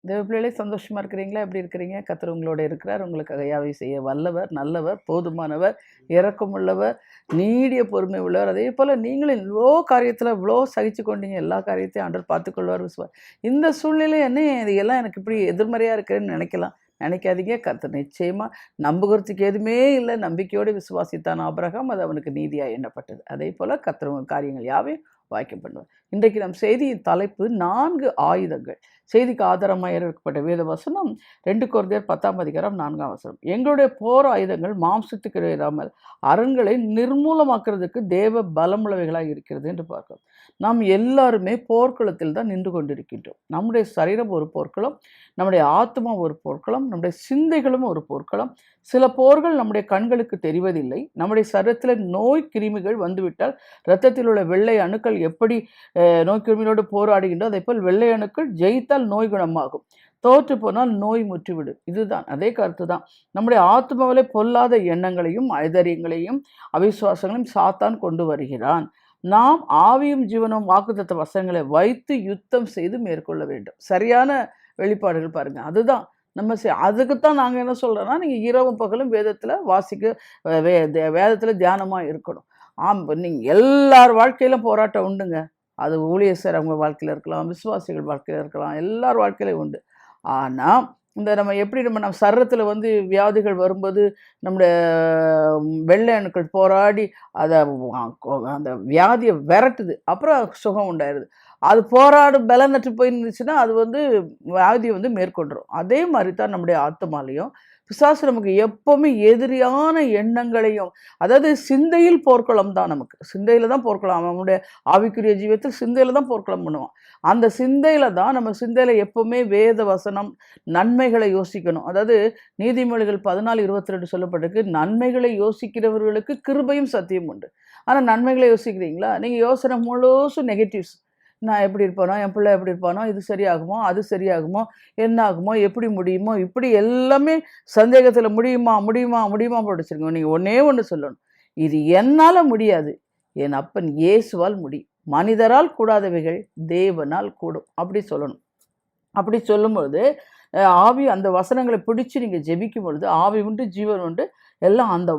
தேவ பிள்ளைகளே, சந்தோஷமா இருக்கிறீங்களா? எப்படி இருக்கிறீங்க? கர்த்தர் உங்களோட இருக்கிறார். உங்களுக்காக யாவையும் செய்ய வல்லவர், நல்லவர், போதுமானவர், இரக்கமுள்ளவர், நீடிய பொறுமை உள்ளவர். அதே போல நீங்களும் இவ்வளோ காரியத்தில் இவ்வளோ சகிச்சு கொண்டீங்க. எல்லா காரியத்தையும் ஆண்டவர் பார்த்துக்கொள்வார். இந்த சூழ்நிலை என்ன இது எல்லாம் எனக்கு இப்படி எதிர்மறையாக இருக்குன்னு நினைக்கலாம். நினைக்காதீங்க. கர்த்தர் நிச்சயமா நம்புகிறதுக்கு எதுவுமே இல்லை. நம்பிக்கையோடு விசுவாசித்தான் ஆபிரகாம், அது அவனுக்கு நீதியாக எண்ணப்பட்டது. அதே போல கர்த்தர் காரியங்கள் யாவையும் வாய்க்க பண்ணுவார். இன்றைக்கு நம் செய்தியின் தலைப்பு 4 ஆயுதங்கள். செய்திக்கு ஆதாரமாக இருக்கப்பட்ட வேத வசனம் 2 கொரிந்தியர் 10:4. எங்களுடைய போர் ஆயுதங்கள் மாம்சத்துக்கு இராமல் அரண்களை நிர்மூலமாக்குறதுக்கு தேவ பலமுள்ளவைகளாக இருக்கிறது என்று பார்க்கிறோம். நாம் எல்லாருமே போர்க்களத்தில் தான் நின்று கொண்டிருக்கின்றோம். நம்முடைய சரீரம் ஒரு போர்க்களம், நம்முடைய ஆத்மா ஒரு போர்க்களம், நம்முடைய சிந்தைகளும் ஒரு போர்க்களம். சில போர்கள் நம்முடைய கண்களுக்கு தெரிவதில்லை. நம்முடைய சரீரத்தில் நோய் கிருமிகள் வந்துவிட்டால் இரத்தத்தில் உள்ள வெள்ளை அணுக்கள் எப்படி நோய் கிருமியோடு போராடுகின்றோ அதே போல் வெள்ளை அணுக்கள் ஜெயித்தால் நோய் குணமாகும், தோற்று போனால் நோய் முற்றிவிடும். இதுதான் அதே கருத்து தான். நம்முடைய ஆத்மாவிலே பொல்லாத எண்ணங்களையும் ஐதரியங்களையும் அவிசுவாசங்களையும் சாத்தான் கொண்டு வருகிறான். நாம் ஆவியும் ஜீவனும் வாக்குத்தத்த வசனங்களை வைத்து யுத்தம் செய்து மேற்கொள்ள வேண்டும். சரியான வெளிப்பாடுகள் பாருங்க. அதுதான் நம்ம அதுக்குத்தான் நாங்கள் என்ன சொல்கிறோன்னா, நீங்கள் இரவும் பகலும் வேதத்தில் வாசிக்க வேதத்தில் தியானமாக இருக்கணும். நீங்கள் எல்லார் வாழ்க்கையிலும் போராட்டம் உண்டுங்க. அது ஊழியர் செய்கிறவங்க வாழ்க்கையில் இருக்கலாம், விசுவாசிகள் வாழ்க்கையில் இருக்கலாம், எல்லார் வாழ்க்கையிலும் உண்டு. ஆனால் நம்ம எப்படி நம்ம சரீரத்தில் வியாதிகள் வரும்போது நம்முடைய வெள்ளை அணுக்கள் போராடி அதை அந்த வியாதியை விரட்டுது, அப்புறம் சுகம் உண்டாயிருது. அது போராடும் பலனற்று போயிருந்துச்சுன்னா அது வியாதியை மேற்கொண்டுரும். அதே மாதிரி தான் நம்முடைய ஆத்மாலையும் பிசாசு நமக்கு எப்போவுமே எதிரியான எண்ணங்களையும், அதாவது சிந்தையில் போர்க்களம் தான். நமக்கு சிந்தையில் தான் போர்க்களம். அவனுடைய ஆவிக்குரிய ஜீவத்தில் சிந்தையில் தான் போர்க்களம் பண்ணுவான். அந்த சிந்தையில் தான் நம்ம சிந்தையில் எப்போவுமே வேத வசனம் நன்மைகளை யோசிக்கணும். அதாவது நீதிமொழிகள் 14:22 சொல்லப்பட்டிருக்கு, நன்மைகளை யோசிக்கிறவர்களுக்கு கிருபையும் சத்தியம் உண்டு. ஆனால் நன்மைகளை யோசிக்கிறீங்களா? நீங்கள் யோசனை முழுசும் நெகட்டிவ்ஸ். நான் எப்படி இருப்பானோ, என் பிள்ளை எப்படி இருப்பானோ, இது சரியாகுமோ, அது சரியாகுமோ, என்ன ஆகுமோ, எப்படி முடியுமோ, இப்படி எல்லாமே சந்தேகத்தில் முடியுமா முடியுமா முடியுமா படிச்சிருக்கோம். நீங்கள் ஒன்றே ஒன்று சொல்லணும், இது என்னால் முடியாது, என் அப்பன் இயேசுவால் முடியும். மனிதரால் கூடாதவைகள் தேவனால் கூடும், அப்படி சொல்லணும். அப்படி சொல்லும்பொழுது ஆவி அந்த வசனங்களை பிடிச்சி நீங்கள் ஜெபிக்கும் பொழுது ஆவி உண்டு ஜீவன் உண்டு எல்லாம் அந்த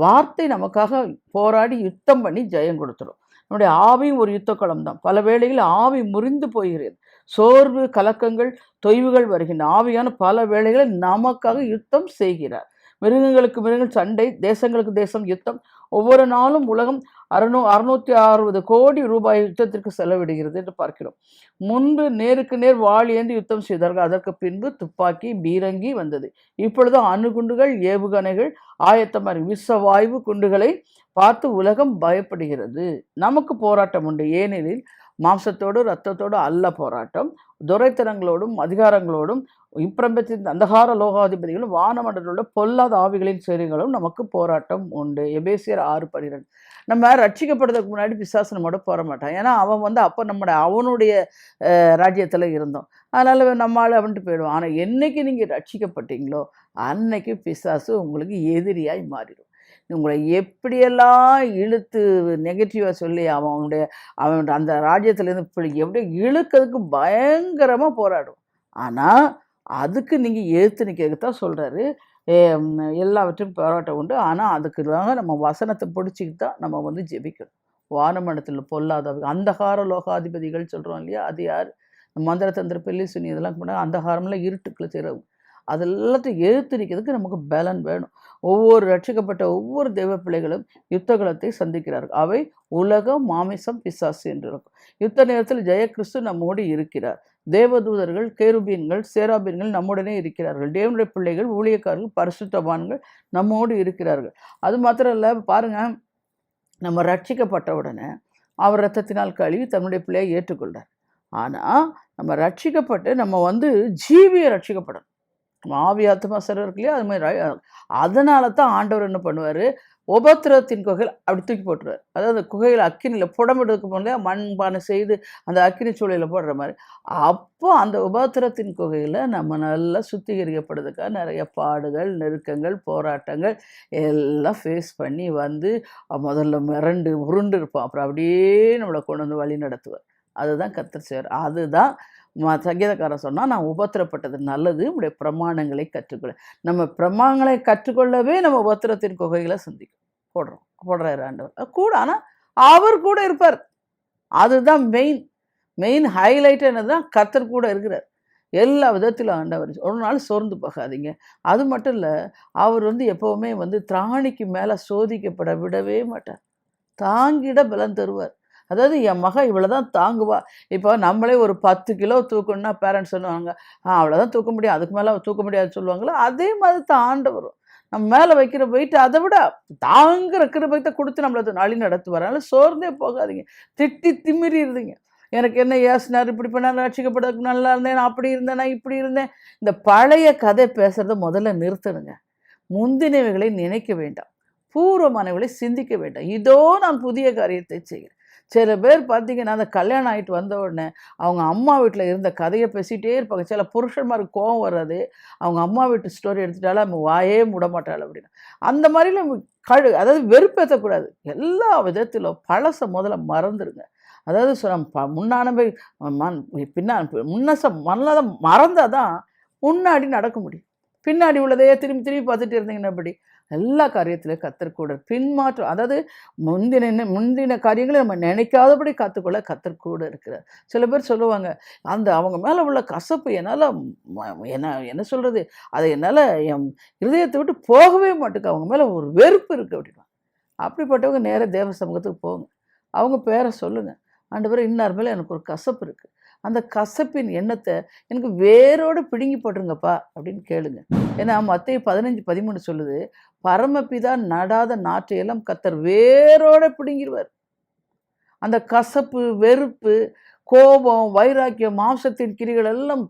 வார்த்தை நமக்காக போராடி யுத்தம் பண்ணி ஜெயம் கொடுத்துரும். நம்முடைய ஆவியும் ஒரு யுத்தக்களம் தான். பல வேளைகளில் ஆவி முறிந்து போகிறது, சோர்வு கலக்கங்கள் தொய்வுகள் வருகின்ற ஆவியான பல வேளைகளில் நமக்காக யுத்தம் செய்கிறார். மிருகங்களுக்கு மிருகங்கள் சண்டை, தேசங்களுக்கு தேசம் யுத்தம். ஒவ்வொரு நாளும் உலகம் 660 கோடி ரூபாய் யுத்தத்திற்கு செலவிடுகிறது என்று பார்க்கிறோம். முன்பு நேருக்கு நேர் வாள் ஏந்தி யுத்தம் செய்தார்கள், அதற்கு பின்பு துப்பாக்கி பீரங்கி வந்தது. இப்பொழுது அணுகுண்டுகள் ஏவுகணைகள் ஆயத்தமாக விஷவாயு குண்டுகளை பார்த்து உலகம் பயப்படுகிறது. நமக்கு போராட்டம் உண்டு. ஏனெனில் மாம்சத்தோடு இரத்தத்தோடு அல்ல போராட்டம், துரைத்தனங்களோடும் அதிகாரங்களோடும் இப்பிரபஞ்சத்தின் அந்தகார லோகாதிபதிகளும் வானமண்டலோட பொல்லாத ஆவிகளின் சேரிகளும் நமக்கு போராட்டம் உண்டு. எபேசியர் 6:12. நம்ம ரட்சிக்கப்படுறதுக்கு முன்னாடி பிசாசு நம்மோட போற மாட்டான். ஏன்னா அவன் அப்போ அவனுடைய ராஜ்யத்தில் இருந்தோம், அதனால் நம்மளால் அவன்ட்டு போயிடுவான். ஆனால் என்னைக்கு நீங்கள் ரட்சிக்கப்பட்டீங்களோ அன்னைக்கு பிசாசு உங்களுக்கு எதிரியாய் மாறிடும். உங்களை எப்படியெல்லாம் இழுத்து நெகட்டிவாக சொல்லி அவன் அந்த ராஜ்யத்துலேருந்து இப்படி எப்படி இழுக்கிறதுக்கு பயங்கரமாக போராடும். ஆனால் அதுக்கு நீங்கள் எதிர்த்து நிற்கிறதுக்கு தான் சொல்கிறாரு. எல்லாவற்றையும் போராட்டம் உண்டு. ஆனால் அதுக்குதாங்க நம்ம வசனத்தை பிடிச்சிக்கிட்டு தான் நம்ம ஜெபிக்கணும். வானமண்டலத்தில் பொல்லாத அந்தகார லோகாதிபதிகள் சொல்கிறோம் இல்லையா, அது யார்? மந்திர தந்திர பெல்லி சுனி இதெல்லாம் கூட அந்தகாரம்லாம் இருட்டுக்குள்ள செய்கிறவங்க. அது எல்லாத்தையும் எதிர்த்து நிற்கிறதுக்கு நமக்கு பலன் வேணும். ஒவ்வொரு ரட்சிக்கப்பட்ட ஒவ்வொரு தெய்வ பிள்ளைகளும் யுத்தகலத்தை சந்திக்கிறார்கள். அவை உலகம், மாமிசம், பிசாசு என்று இருக்கும். யுத்த நேரத்தில் ஜெய கிறிஸ்து நம்மோடு இருக்கிறார். தேவதூதர்கள், கேருபீன்கள், சேராபீன்கள் நம்முடனே இருக்கிறார்கள். தேவனுடைய பிள்ளைகள், ஊழியக்காரர்கள், பரிசுத்தவான்கள் நம்மோடு இருக்கிறார்கள். அது மாத்திரம் இல்லை, பாருங்கள், நம்ம ரட்சிக்கப்பட்ட உடனே அவர் இரத்தத்தினால் கழுவி தன்னுடைய பிள்ளையை ஏற்றுக்கொள்கிறார். ஆனால் நம்ம ரட்சிக்கப்பட்டு நம்ம ஜீவியை ரட்சிக்கப்படணும். ஆவி ஆத்மா சரீரம் இருக்கு இல்லையா, அது மாதிரி. அதனால தான் ஆண்டவர் என்ன பண்ணுவார், உபத்திரத்தின் குகையில் அப்படி தூக்கி போட்டுருவார். அதாவது குகையில் அக்கினியில் புடமிடுறதுக்கு போல மண்பானை செய்து அந்த அக்கினி சூளையில் போடுற மாதிரி. அப்போ அந்த உபத்திரத்தின் குகையில் நம்ம நல்லா சுத்திகரிக்கப்படுறதுக்காக நிறைய பாடுகள், நெருக்கங்கள், போராட்டங்கள் எல்லாம் ஃபேஸ் பண்ணி முதல்ல மிரண்டு உருண்டு இருப்போம். அப்புறம் அப்படியே நம்மளை கொண்டு வழி நடத்துவார். அதுதான் கர்த்தர் செய்வார். அதுதான் சங்கீதக்காரன் சொன்னால், நான் உபத்திரப்பட்டது நல்லது, உடைய பிரமாணங்களை கற்றுக்கொள்ள. நம்ம பிரமாணங்களை கற்றுக்கொள்ளவே நம்ம உபத்திரத்தின் குகைகளை போடுறாரு ஆண்டவர் கூட. ஆனால் அவர் கூட இருப்பார். அதுதான் மெயின் ஹைலைட். என்னதுதான் கர்த்தர் கூட இருக்கிறார் எல்லா விதத்திலும். ஆண்டவர் ஒரு நாள் சோர்ந்து போகாதீங்க. அது மட்டும் இல்லை, அவர் எப்போவுமே திராணிக்கு மேலே சோதிக்கப்பட விடவே மாட்டார். தாங்கிட பலம் தருவார். அதாவது என் மகன் இவ்வளோதான் தாங்குவா. இப்போ நம்மளே ஒரு 10 கிலோ தூக்கணும்னா பேரண்ட்ஸ் சொல்லுவாங்க, அவ்வளோதான் தூக்க முடியும், அதுக்கு மேலே தூக்க முடியாது சொல்லுவாங்களோ, அதே மாதிரி தான் ஆண்டவரும் நம்ம மேலே வைக்கிற வெயிட் அதை விட தாங்குற கிருபைத்தை கொடுத்து நம்மளை நழி நடத்துவார். அதனால சோர்ந்தே போகாதீங்க, திட்டி திமிரி இருந்தீங்க. எனக்கு என்ன ஏசினார், இப்படி பண்ணார், ரட்சிக்கப்பட்டதுக்கு நல்லா இருந்தேன், நான் அப்படி இருந்தேன், நான் இப்படி இருந்தேன். இந்த பழைய கதை பேசுகிறத முதல்ல நிறுத்தணுங்க. முந்தினவைகளை நினைக்க வேண்டாம், பூர்வமானவர்களை சிந்திக்க வேண்டாம். இதோ நான் புதிய காரியத்தை செய்கிறேன். சில பேர் பார்த்தீங்கன்னா, அந்த கல்யாணம் ஆகிட்டு வந்த உடனே அவங்க அம்மா வீட்டில் இருந்த கதையை பேசிகிட்டே இருப்பாங்க. சில புருஷன்மாருக்கு கோவம் வர்றது, அவங்க அம்மா வீட்டு ஸ்டோரி எடுத்துட்டாலும் நம்ம வாயே மூட மாட்டாள் அப்படின்னு. அந்த மாதிரிலாம் அதாவது வெறுப்பேற்றக்கூடாது. எல்லா விதத்திலும் பழசை முதல்ல மறந்துடுங்க. அதாவது முன்னானவை முன்னதை மறந்தால் தான் முன்னாடி நடக்க முடியும். பின்னாடி உள்ளதையே திரும்பி திரும்பி பார்த்துட்டு இருந்தீங்கன்னா அப்படி எல்லா காரியத்திலையும் கர்த்தர் கூட. பின்மாற்றம், அதாவது முந்தின காரியங்களை நம்ம நினைக்காதபடி காத்துக்கொள்ள கர்த்தர் கூட இருக்கிறார். சில பேர் சொல்லுவாங்க, அவங்க மேலே உள்ள கசப்பு என்னால் என்ன சொல்கிறது, அதை என்னால் என் இருதயத்தை விட்டு போகவே மாட்டேங்க, அவங்க மேலே ஒரு வெறுப்பு இருக்குது அப்படின்னா. அப்படிப்பட்டவங்க நேராக தேவ சமூகத்துக்கு போங்க, அவங்க பேரை சொல்லுங்கள். ஆண்டவரே, இன்னார் மேலே எனக்கு ஒரு கசப்பு இருக்குது, அந்த கசப்பின் எண்ணத்தை எனக்கு வேரோடு பிடுங்கி போட்டுருங்கப்பா அப்படின்னு கேளுங்க. ஏன்னா மத்தேயு 15:13 சொல்லுது, பரமபிதா நடாத நாற்றையெல்லாம் கர்த்தர் வேரோட பிடுங்கிடுவார். அந்த கசப்பு, வெறுப்பு, கோபம், வைராக்கியம், மாம்சத்தின் கிரிகள் எல்லாம்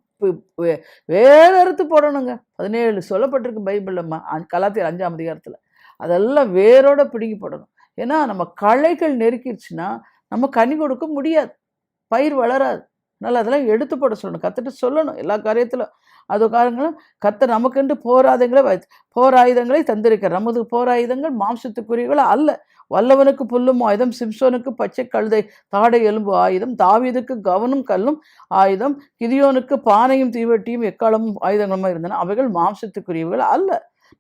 வேற அறுத்து போடணுங்க. 17 சொல்லப்பட்டிருக்கு பைபிளில், கலாத்தியர் 5ஆம் அதிகாரத்தில். அதெல்லாம் வேரோட பிடுங்கி போடணும். ஏன்னா நம்ம களைகள் நெருக்கிடுச்சுன்னா நம்ம கனி கொடுக்க முடியாது, பயிர் வளராது. அதனால் அதெல்லாம் எடுத்து போட சொல்லணும், கற்றுட்டு சொல்லணும் எல்லா காரியத்திலும். அது காரணங்களும் கர்த்தர் நமக்கென்று போராயுதங்களை தந்திருக்கிறார். நமது போராயுதங்கள் மாம்சத்துக்குரியவர்கள் அல்ல. வல்லவனுக்கு புல்லும் ஆயுதம், சிம்சோனுக்கு பச்சை கழுதை தாடை எலும்பு ஆயுதம், தாவீதுக்கு கவனும் கல்லும் ஆயுதம், கிதியோனுக்கு பானையும் தீவட்டியும் எக்காலமும் ஆயுதங்களுமா இருந்தன. அவைகள் மாம்சத்துக்குரியவர்கள் அல்ல.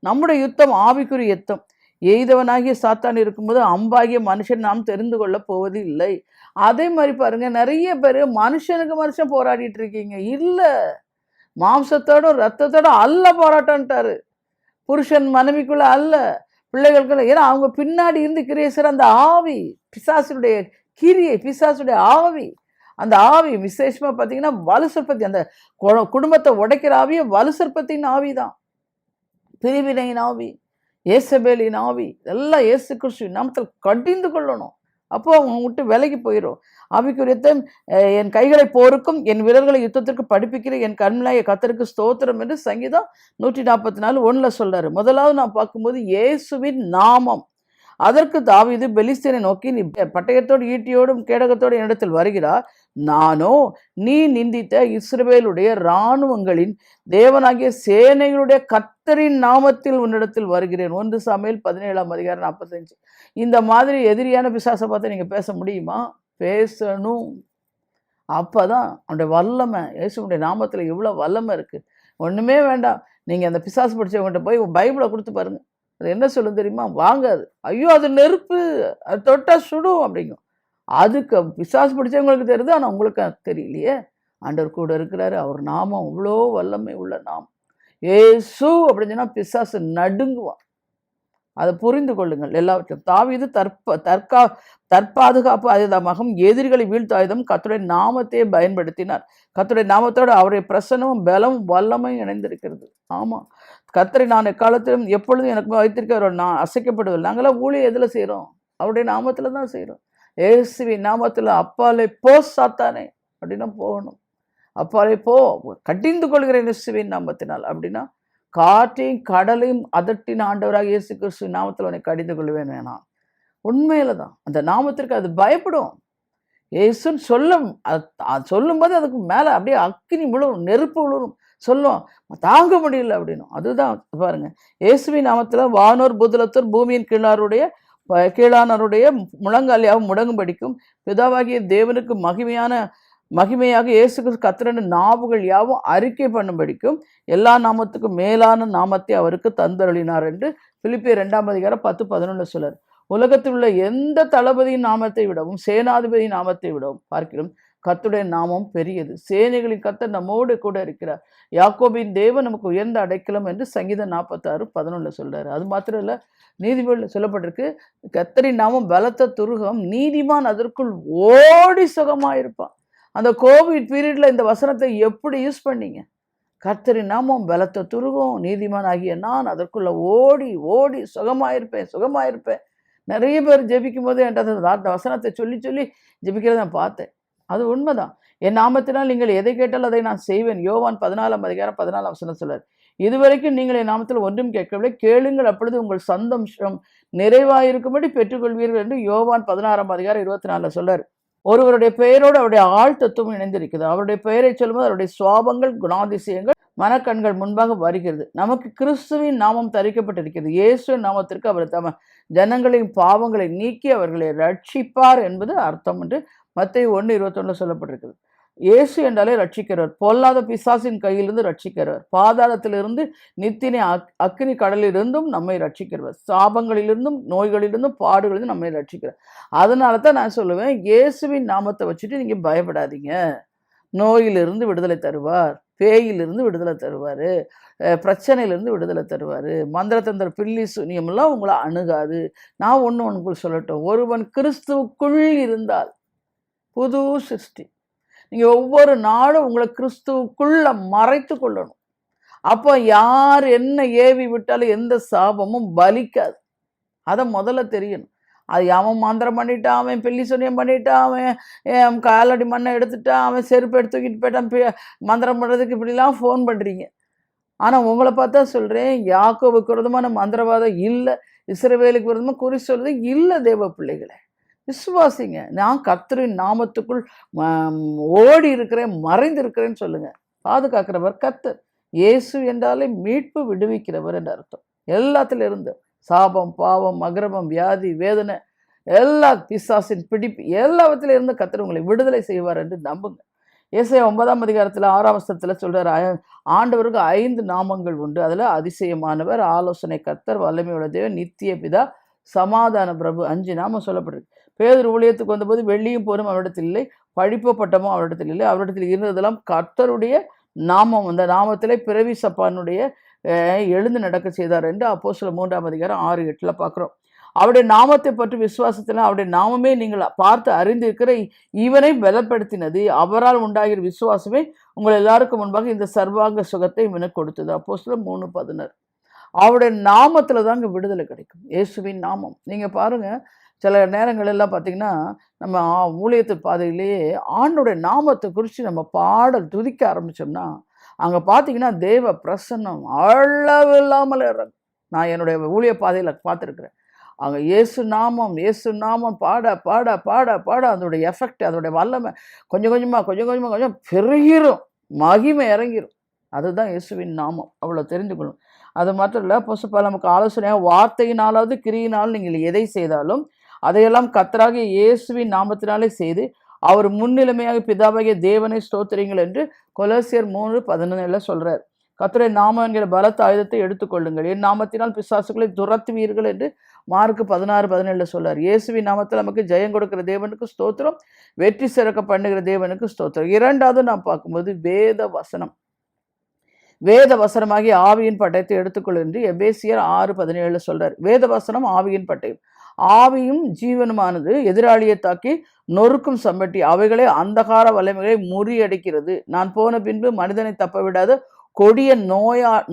நம்முடைய யுத்தம் ஆவிக்குரிய யுத்தம். எய்தவனாகிய சாத்தான் இருக்கும்போது அம்பாகிய மனுஷன் நாம் தெரிந்து கொள்ள போவது இல்லை. அதே மாதிரி பாருங்க, நிறைய பேர் மனுஷனுக்கு மனுஷன் போராடிட்டு இருக்கீங்க. இல்லை, மாம்சத்தோட ரத்தத்தோட அல்ல போராட்டம்ட்டாரு. புருஷன் மனைவிக்குள்ள அல்ல, பிள்ளைகளுக்குள்ள. ஏன்னா அவங்க பின்னாடி இருந்து கிரியேசர் அந்த ஆவி, பிசாசுடைய கிரியை, பிசாசுடைய ஆவி. அந்த ஆவி விசேஷமா பார்த்தீங்கன்னா வலுசற்பத்தி, அந்த குடும்பத்தை உடைக்கிற ஆவியை வலுசற்பத்தின் ஆவி தான். பிரிவினையின் ஆவி, ஏசபேலின் ஆவி, எல்லாம் இயேசு கிறிஸ்து நாமத்தில் கடிந்து கொள்ளணும். அப்போ அவங்க விட்டு விலகி போயிடும். ஆவிக்குரியத்தை என் கைகளை போருக்கும் என் விரல்களை யுத்தத்திற்கு படிப்பிக்கிற என் கண்மலையை கர்த்தருக்கு ஸ்தோத்திரம் என்று சங்கீதம் 144:1 சொல்றாரு. முதலாவது நான் பார்க்கும்போது இயேசுவின் நாமம். அதற்கு தாவீது பெலிஸ்தீனை நோக்கி, நீ பட்டயத்தோடு ஈட்டியோடும் கேடகத்தோடு என்னிடத்தில் வருகிறார், நானோ நீ நிந்தித்த இஸ்ரவேலுடைய இராணுவங்களின் தேவனாகிய சேனைகளுடைய கர்த்தரின் நாமத்தில் உன்னிடத்தில் வருகிறேன். 1 சாமுவேல் 17ஆம் அதிகாரம் 45. இந்த மாதிரி எதிரியான பிசாசை பார்த்து நீங்கள் பேச முடியுமா? பேசணும். அப்போ தான் அவனுடைய வல்லமை, இயேசுடைய நாமத்தில் இவ்வளோ வல்லமை இருக்குது. ஒன்றுமே வேண்டாம், நீங்கள் அந்த பிசாசு பிடிச்சவங்கள்ட்ட போய் பைபிளை கொடுத்து பாருங்கள். அது என்ன சொல்லும் தெரியுமா? வாங்காது. ஐயோ அது நெருப்பு, அது தொட்டால் சுடும் அப்படிங்கும். அதுக்கு பிசாசு பிடிச்சவங்களுக்கு தெரியுது, ஆனால் உங்களுக்கு தெரியலையே. ஆண்டவர் கூட இருக்கிறாரு, அவர் நாமம் அவ்வளோ வல்லமை உள்ள நாமம். ஏசு அப்படின்னு சொன்னால் பிசாசு நடுங்குவான். அதை புரிந்து கொள்ளுங்கள் எல்லாவற்றையும். தாவீது தற்பாதுகாப்பு ஆயுதமாகவும் எதிரிகளை வீழ்த்தாயுதம் கர்த்தருடைய நாமத்தையே பயன்படுத்தினார். கர்த்தருடைய நாமத்தோடு அவருடைய பிரசன்னமும் பலமும் வல்லமையும் இணைந்திருக்கிறது. ஆமாம், கர்த்தரை நான் எக்காலத்திலும் எப்பொழுதும் எனக்கு வைத்திருக்க நான் அசைக்கப்படுவதில்லை. நாங்களாம் ஊழியம் எதில் செய்கிறோம்? அவருடைய நாமத்தில் தான் செய்கிறோம். இயேசுவின் நாமத்தில் அப்பாலே போ சாத்தானே அப்படின்னா போகணும். அப்பாலே போ, கடிந்து கொள்கிறேன் இயேசுவின் நாமத்தினால் அப்படின்னா காற்றையும் கடலையும் அதட்டின ஆண்டவராக இயேசு கிறிஸ்துவின் நாமத்தில் உன்னை கடிந்து கொள்வேன். நான் உண்மையில தான் அந்த நாமத்திற்கு அது பயப்படும். இயேசுன்னு சொல்லும்போது அதுக்கு மேலே அப்படியே அக்கினி விழுவும், நெருப்பு விழுவும், சொல்லும், தாங்க முடியல அப்படின்னும். அதுதான் பாருங்க, இயேசுவின் நாமத்தில் வானோர் பூதலத்தோர் பூமியின் கீழாருடைய கீழானவருடைய முழங்கால் யாவும் முடங்கும்படிக்கும் பிதாவாகிய தேவனுக்கு மகிமையாக இயேசு கிறிஸ்து கர்த்தரின் நாவுகள் யாவும் அறிக்கை பண்ணும்படிக்கும் எல்லா நாமத்துக்கும் மேலான நாமத்தை அவருக்கு தந்தருளினார் என்று பிலிப்பியர் 2:10-11 சொல்றார். உலகத்தில் உள்ள எந்த தளபதியின் நாமத்தை விடவும் சேனாதிபதியின் நாமத்தை விடவும் பார்க்கிறோம் கர்த்தருடைய நாமம் பெரியது. சேனைகளின் கர்த்தர் நம்மோடு கூட இருக்கிறார். யாக்கோபின் தேவன் நமக்கு உயர்ந்த அடைக்கலம் என்று சங்கீதம் 46:11 சொல்றாரு. அது மாத்திரம் இல்லை, நீதிபதியில் சொல்லப்பட்டிருக்கு, கர்த்தரின் நாமம் பலத்த துருகம், நீதிமான் அதற்குள் ஓடி சுகமாயிருப்பான். அந்த கோவிட் பீரியட்ல இந்த வசனத்தை எப்படி யூஸ் பண்ணீங்க? கர்த்தரின் நாமம் பலத்த துருகம், நீதிமான் ஆகிய நான் அதற்குள்ள ஓடி ஓடி சுகமாயிருப்பேன். நிறைய பேர் ஜெபிக்கும் போது என்கிட்ட அந்த வசனத்தை சொல்லி சொல்லி ஜெபிக்கிறத நான் பார்த்தேன். அது உண்மைதான். என் நாமத்தினால் நீங்கள் எதை கேட்டால் அதை நான் செய்வேன். யோவான் 14:14 சொல்றார். இதுவரைக்கும் நீங்கள் என் நாமத்தில் ஒன்றும் கேட்கவில்லை, கேளுங்கள் அப்பொழுது உங்கள் சந்தோஷம் நிறைவாயிருக்கும்படி பெற்றுக்கொள்வீர்கள் என்று யோவான் 16:24 சொல்றார். ஒருவருடைய பெயரோடு அவருடைய ஆள் தத்துவம் இணைந்திருக்கிறது. அவருடைய பெயரை சொல்லும்போது அவருடைய சுவாபங்கள் குணாதிசயங்கள் மனக்கண்கள் முன்பாக வருகிறது. நமக்கு கிறிஸ்துவின் நாமம் தரிக்கப்பட்டிருக்கிறது. இயேசுவின் நாமத்திற்கு அவர் தம ஜனங்களின் பாவங்களை நீக்கி அவர்களை ரட்சிப்பார் என்பது அர்த்தம் என்று மத்தேயு 1:21 சொல்லப்பட்டிருக்கிறது. இயேசு என்றாலே ரட்சிக்கிறவர், பொல்லாத பிசாசின் கையிலிருந்து ரட்சிக்கிறவர், பாதாளத்திலிருந்து நித்தினை அக்கினி கடலிலிருந்தும் நம்மை ரட்சிக்கிறவர், சாபங்களிலிருந்தும் நோய்களிலிருந்தும் பாடுகளிலிருந்து நம்மை ரட்சிக்கிறவர். அதனால தான் நான் சொல்லுவேன், இயேசுவின் நாமத்தை வச்சுட்டு நீங்கள் பயப்படாதீங்க. நோயிலிருந்து விடுதலை தருவார், பேயிலிருந்து விடுதலை தருவார், பிரச்சனையிலிருந்து விடுதலை தருவார், மந்திரத்தந்திர பில்லி சூனியமெல்லாம் உங்களை அணுகாது. நான் ஒன்று சொல்லட்டும், ஒருவன் கிறிஸ்துவுக்குள் இருந்தால் புது சிருஷ்டி. நீங்கள் ஒவ்வொரு நாளும் உங்களை கிறிஸ்துவுக்குள்ள மறைத்து கொள்ளணும். அப்போ யார் என்ன ஏவி விட்டாலும் எந்த சாபமும் பலிக்காது. அதை முதல்ல தெரியணும். அது அவன் மந்திரம் பண்ணிட்டான், அவன் பில்லி சூனியம் பண்ணிட்டான், அவன் காலடி மண்ணை எடுத்துட்டான், அவன் செருப்பு எடுத்து தூக்கிட்டு போயிட்டான், மந்திரம் பண்ணுறதுக்கு இப்படிலாம் ஃபோன் பண்ணுறீங்க. ஆனால் உங்களை பார்த்தா சொல்கிறேன், யாக்கோபுக்கு விரோதமான மந்திரவாதம் இல்லை, இஸ்ரவேலுக்கு விரோதமாக குறி சொல்றது இல்லை. தேவ பிள்ளைகளை விசுவாசிங்க. நான் கர்த்தரின் நாமத்துக்குள் ஓடி இருக்கிறேன், மறைந்து இருக்கிறேன்னு சொல்லுங்க. பாதுகாக்கிறவர் கர்த்தர். இயேசு என்றாலே மீட்பு, விடுவிக்கிறவர் என்ற அர்த்தம். எல்லாத்துல இருந்து சாபம், பாவம், அக்கிரமம், வியாதி, வேதனை, எல்லா பிசாசின் பிடிப்பு எல்லாவற்றில இருந்து கர்த்தர் உங்களை விடுதலை செய்வார் என்று நம்புங்க. ஏசாயா 9:6 சொல்றாரு, ஆண்டவருக்கு 5 நாமங்கள் உண்டு. அதுல அதிசயமானவர், ஆலோசனை கர்த்தர், வல்லமையுள்ள தேவன், நித்திய பிதா, சமாதான பிரபு, 5 நாமம் சொல்லப்பட்டிருக்கு. பேதுரு ஊழியத்துக்கு வந்தபோது வெள்ளியும் பொருளும் அவரிடத்தில் இல்லை, படிப்பு பட்டமும் அவரிடத்தில் இல்லை, அவரிடத்தில் இருந்ததெல்லாம் கர்த்தருடைய நாமம். அந்த நாமத்திலே பிறவி சப்பானுடைய எழுந்து நடக்க செய்தார் என்று அப்போஸ்தலர் 3:6-8 பார்க்குறோம். அவருடைய நாமத்தை பற்றி விசுவாசத்தில் அவருடைய நாமமே நீங்கள் பார்த்து அறிந்திருக்கிற இவனை பலப்படுத்தினது, அவரால் உண்டாகிற விசுவாசமே உங்கள் எல்லாருக்கும் முன்பாக இந்த சர்வாங்க சுகத்தை இவனுக்கு கொடுத்தது. அப்போஸ்தலர் 3:16. அவருடைய நாமத்தில் தாங்க விடுதலை கிடைக்கும். இயேசுவின் நாமம். நீங்கள் பாருங்கள், சில நேரங்கள் எல்லாம் பார்த்திங்கன்னா நம்ம ஊழியத்து பாதையிலேயே ஆண்டோடைய நாமத்தை குறித்து நம்ம பாடல் துதிக்க ஆரம்பித்தோம்னா அங்கே பார்த்திங்கன்னா தேவ பிரசன்னம் அளவில்லாமல் இறங்கும். நான் என்னுடைய ஊழிய பாதையில் பார்த்துருக்குறேன். அங்கே இயேசு நாமம் பாட பாட பாட பாட அதோடைய எஃபெக்ட், அதோடைய வல்லமை கொஞ்சம் கொஞ்சமாக பெருகிரும், மகிமை இறங்கிரும். அதுதான் இயேசுவின் நாமம். அவ்வளோ தெரிஞ்சுக்கணும். அது மட்டும் இல்லை, புதுசு நமக்கு ஆலோசனையாக வார்த்தையினாலாவது கிரியினால் நீங்கள் எதை செய்தாலும் அதையெல்லாம் கர்த்தராகிய இயேசுவின் நாமத்தினாலே செய்து அவர் முன்னிலைமையாக பிதாவாகிய தேவனை ஸ்தோத்திரங்கள் என்று கொலோசியர் 3:11 சொல்றார். கர்த்தருடைய நாமம் என்கிற பலத்த ஆயுதத்தை எடுத்துக்கொள்ளுங்கள், என் நாமத்தினால் பிசாசுகளை துரத்துவீர்கள் என்று மார்க்கு 16:17 சொல்றார். இயேசுவின் நாமத்தில் நமக்கு ஜெயம் கொடுக்கிற தேவனுக்கு ஸ்தோத்திரம், வெற்றி சிறக்க பண்ணுகிற தேவனுக்கு ஸ்தோத்திரம். இரண்டாவது நாம் பார்க்கும்போது வேத வசனமாகிய ஆவியின் பட்டயத்தை எடுத்துக்கொள் என்று எபேசியர் 6:17 சொல்றார். வேத வசனம் ஆவியின் பட்டயம். ஆவியும் ஜீவனுமானது எதிராளியை தாக்கி நொறுக்கும் சம்பட்டி, அவைகளே அந்தகார வல்லமைகளை முறியடிக்கிறது. நான் போன பின்பு மனிதனை தப்ப விடாத கொடிய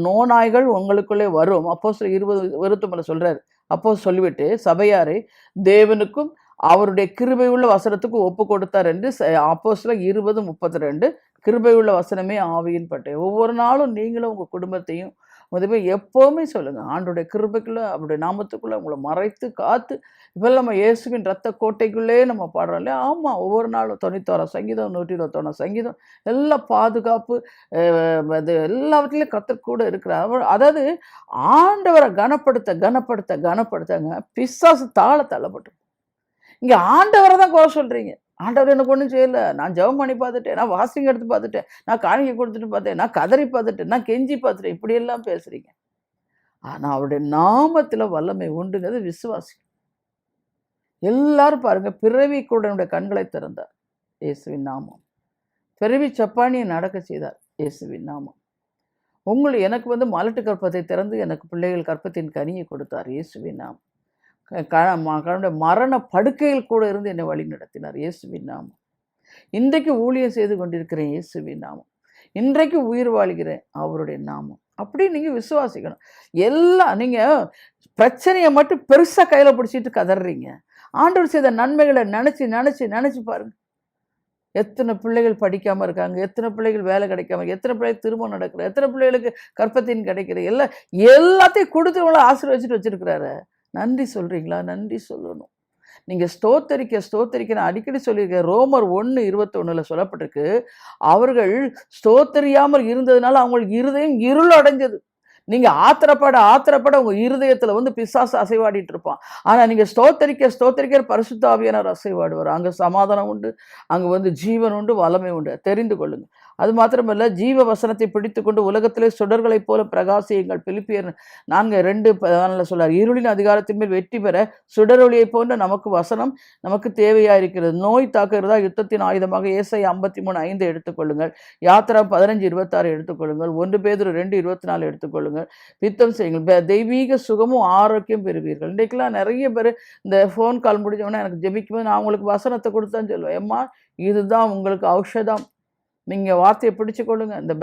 நோநாய்கள் உங்களுக்குள்ளே வரும். அப்போஸ்தலர் 20:21 சொல்றாரு. அப்போ சொல்லிவிட்டு சபையாரை தேவனுக்கும் அவருடைய கிருபையுள்ள வசனத்துக்கும் ஒப்பு கொடுத்தார் என்று அப்போஸ்தலர் 20:32. கிருபையுள்ள வசனமே ஆவியின் பட்டயம். ஒவ்வொரு நாளும் நீங்களும் உங்கள் குடும்பத்தையும் அதுவே எப்போவுமே சொல்லுங்கள், ஆண்டோடைய கிருபைக்குள்ளே அவருடைய நாமத்துக்குள்ளே உங்களை மறைத்து காத்து. இப்போ நம்ம இயேசுவின் ரத்த கோட்டைக்குள்ளே நம்ம பாடுறோம் இல்லையா? ஆமாம், ஒவ்வொரு நாளும் 96 சங்கீதம், 121 சங்கீதம், எல்லாம் பாதுகாப்பு, அது எல்லாவற்றிலையும் கர்த்தர் கூட இருக்கிறார். அதாவது ஆண்டவரை கனப்படுத்த கனப்படுத்த கனப்படுத்தங்க பிசாசு தள்ளப்பட்டு. இங்கே ஆண்டவரை தான் குறை சொல்கிறீங்க. ஆண்டவர் எனக்கு ஒன்றும் செய்யலை, நான் ஜெபம் பண்ணி பார்த்துட்டேன், நான் வாசிங் எடுத்து பார்த்துட்டேன், நான் காணிக்கை கொடுத்துட்டு பார்த்தேன், நான் கதறி பார்த்துட்டேன், நான் கெஞ்சி பார்த்துட்டேன், இப்படியெல்லாம் பேசுகிறீங்க. ஆனால் அவருடைய நாமத்தில் வல்லமை உண்டுங்கிறது விசுவாசி. எல்லாரும் பாருங்க, பிறவி கூடனுடைய கண்களை திறந்தார் இயேசுவின் நாமம். பிறவி சப்பானியை நடக்க செய்தார் இயேசுவின் நாமம். எனக்கு மலட்டு கற்பத்தை திறந்து எனக்கு பிள்ளைகள் கற்பத்தின் கனியை கொடுத்தார் இயேசுவின் நாமம். மரண படுக்கையில் கூட இருந்து என்னை வழி நடத்தினார் இயேசுவின் நாமம். இன்றைக்கு ஊழியம் செய்து கொண்டிருக்கிறேன் இயேசுவின் நாமம். இன்றைக்கு உயிர் வாழ்கிறேன் அவருடைய நாமம். அப்படி நீங்கள் விசுவாசிக்கணும். எல்லாம் நீங்கள் பிரச்சனையை மட்டும் பெருசாக கையில் பிடிச்சிட்டு கதறீங்க. ஆண்டவர் செய்த நன்மைகளை நினச்சி நினச்சி நினச்சி பாருங்கள். எத்தனை பிள்ளைகள் படிக்காமல் இருக்காங்க, எத்தனை பிள்ளைகள் வேலை கிடைக்காம, எத்தனை பிள்ளைகள் திருமணம் நடக்கிற, எத்தனை பிள்ளைகளுக்கு கற்பத்தின் கிடைக்கிற, எல்லாத்தையும் கொடுத்து உங்களை ஆசீர்வதிச்சுட்டு வச்சுருக்கிறாரு. நன்றி சொல்கிறீங்களா? நன்றி சொல்லணும். நீங்கள் ஸ்தோத்தரிக்க நான் அடிக்கடி சொல்லியிருக்கேன். ரோமர் 1:21 சொல்லப்பட்டிருக்கு, அவர்கள் ஸ்தோத்தரியாமல் இருந்ததுனால அவங்களுக்கு இருதயம் இருள் அடைஞ்சது. நீங்கள் ஆத்திரப்பட உங்கள் இருதயத்தில் பிசாசு அசைவாடிட்டு இருப்பான். ஆனால் நீங்கள் ஸ்தோத்தரிக்க பரிசுத்த ஆவியானவர் அசைவாடுவார். அங்கே சமாதானம் உண்டு, அங்கே ஜீவன் உண்டு, வல்லமை உண்டு. தெரிந்து கொள்ளுங்கள். அது மாத்திரமல்ல, ஜீவ வசனத்தை பிடித்து கொண்டு உலகத்திலே சுடர்களைப் போல பிரகாசியுங்கள். பிலிப்பியர் 4:2 சொல்றார், இருளின் அதிகாரத்தின் மேல் வெற்றி பெற சுடரொளியை போன்ற நமக்கு வசனம் நமக்கு தேவையாயிருக்கிறது. நோய் தாக்குகிறதா யுத்தத்தின் ஆயுதமாக ஏசாயா 53:5 எடுத்துக்கொள்ளுங்கள். யாத்திரா 15:26 எடுத்துக்கொள்ளுங்கள். 1 பேதுரு 2:24 எடுத்துக்கொள்ளுங்கள். பித்தம் செய்யுங்கள், தெய்வீக சுகமும் ஆரோக்கியம் பெறுவீர்கள். இன்றைக்கெல்லாம் நிறைய பேர் இந்த ஃபோன் கால் முடிஞ்சவொன்னே எனக்கு ஜெபிக்கும்போது நான் உங்களுக்கு வசனத்தை கொடுத்தான்னு சொல்லுவேன். ஏம்மா, இதுதான் உங்களுக்கு ஔஷதம். நீங்கள் வார்த்தையை பிடிச்சு கொள்ளுங்க. இந்த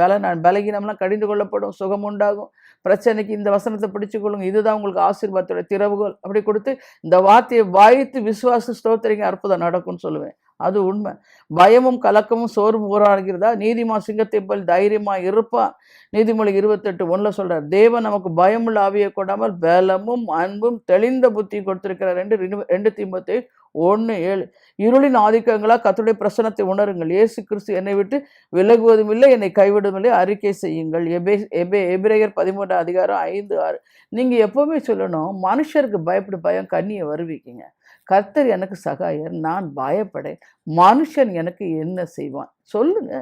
பலகீனம்லாம் கடிந்து கொள்ளப்படும், சுகம் உண்டாகும். பிரச்சனைக்கு இந்த வசனத்தை பிடிச்சு கொள்ளுங்க, இதுதான் உங்களுக்கு ஆசீர்வாதத்தோட திறவுகோல். அப்படி கொடுத்து இந்த வார்த்தையை வாய்த்து விசுவாச ஸ்தோத்திரிங்க, அற்புதம் நடக்கும்னு சொல்லுவேன். அது உண்மை. பயமும் கலக்கமும் சோர்வும் ஊராடுகிறதா? நீதிமான் சிங்கத்தை போல் தைரியமாக இருப்பான். நீதிமொழி 28:1 சொல்கிறார், தேவன் நமக்கு பயமுள்ள ஆவியை கொடாமல் பலமும் அன்பும் தெளிந்த புத்தி கொடுத்திருக்கிறார் என்று 2 தீமோத்தேயு 1:7. இருளின் ஆதிக்கங்களா கர்த்தருடைய பிரசன்னத்தை உணருங்கள். இயேசு கிறிஸ்து என்னை விட்டு விலகுவதும் இல்லை, என்னை கைவிடுவதும் இல்லை, அறிக்கை செய்யுங்கள். எபிரேயர் 13:5-6. நீங்கள் எப்போவுமே சொல்லணும், மனுஷருக்கு பயம் கண்ணியை வருவிக்கிங்க. கர்த்தர் எனக்கு சகாயர், நான் பயப்படேன், மனுஷன் எனக்கு என்ன செய்வான் சொல்லுங்க.